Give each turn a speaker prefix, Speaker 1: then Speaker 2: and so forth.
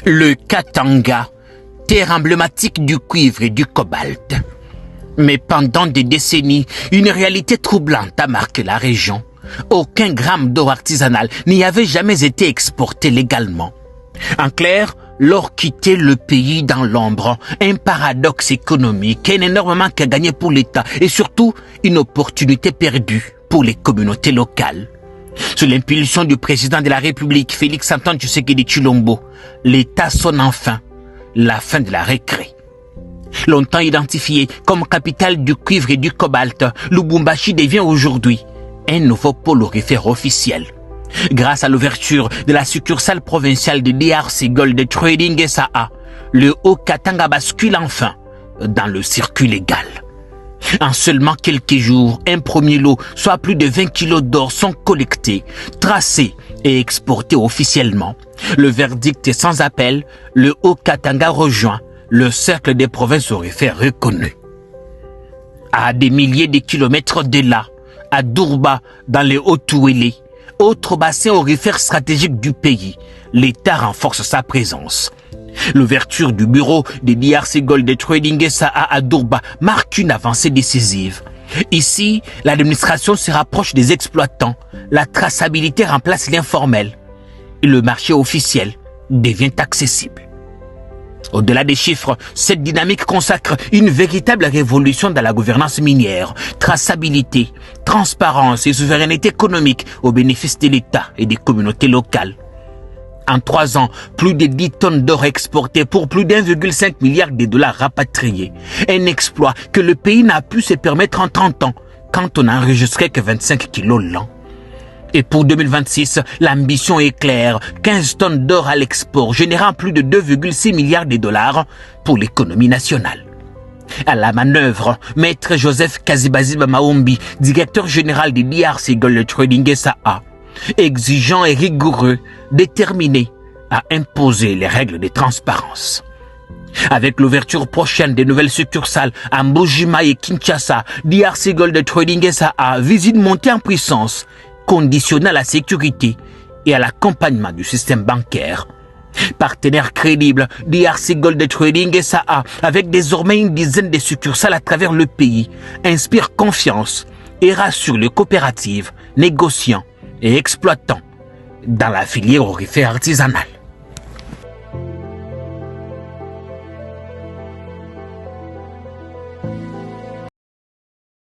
Speaker 1: Le Katanga, terre emblématique du cuivre et du cobalt. Mais pendant des décennies, une réalité troublante a marqué la région. Aucun gramme d'or artisanal n'y avait jamais été exporté légalement. En clair, l'or quittait le pays dans l'ombre, un paradoxe économique, un énorme manque à gagner pour l'État et surtout une opportunité perdue pour les communautés locales. Sous l'impulsion du président de la République, Félix-Antoine Tshisekedi Tshilombo, l'État sonne enfin la fin de la récré. Longtemps identifié comme capitale du cuivre et du cobalt, Lubumbashi devient aujourd'hui un nouveau pôle aurifère officiel. Grâce à l'ouverture de la succursale provinciale de DRC Gold Trading SA, le Haut-Katanga bascule enfin dans le circuit légal. En seulement quelques jours, un premier lot, soit plus de 20 kilos d'or, sont collectés, tracés et exportés officiellement. Le verdict est sans appel, le Haut-Katanga rejoint le cercle des provinces aurifères reconnues. À des milliers de kilomètres de là, à Durba, dans les Haut-Touélé, autre bassin aurifère stratégique du pays, l'État renforce sa présence. L'ouverture du bureau de DRC Gold Trading SA à Durba marque une avancée décisive. Ici, l'administration se rapproche des exploitants, la traçabilité remplace l'informel et le marché officiel devient accessible. Au-delà des chiffres, cette dynamique consacre une véritable révolution dans la gouvernance minière, traçabilité, transparence et souveraineté économique au bénéfice de l'État et des communautés locales. En 3 ans, plus de 10 tonnes d'or exportées pour plus d'1,5 milliard de dollars rapatriés. Un exploit que le pays n'a pu se permettre en 30 ans, quand on n'a enregistré que 25 kilos l'an. Et pour 2026, l'ambition est claire, 15 tonnes d'or à l'export, générant plus de 2,6 milliards de dollars pour l'économie nationale. À la manœuvre, Maître Joseph Kazibaziba Maombi, directeur général de DRC Gold Trading SA, exigeant et rigoureux, déterminé à imposer les règles de transparence. Avec l'ouverture prochaine des nouvelles succursales à Mbujima et Kinshasa, DRC Gold Trading SA vise une montée en puissance conditionnée à la sécurité et à l'accompagnement du système bancaire. Partenaire crédible, DRC Gold Trading SA, avec désormais une dizaine de succursales à travers le pays, inspire confiance et rassure les coopératives, négociants et exploitants dans la filière aurifère artisanale.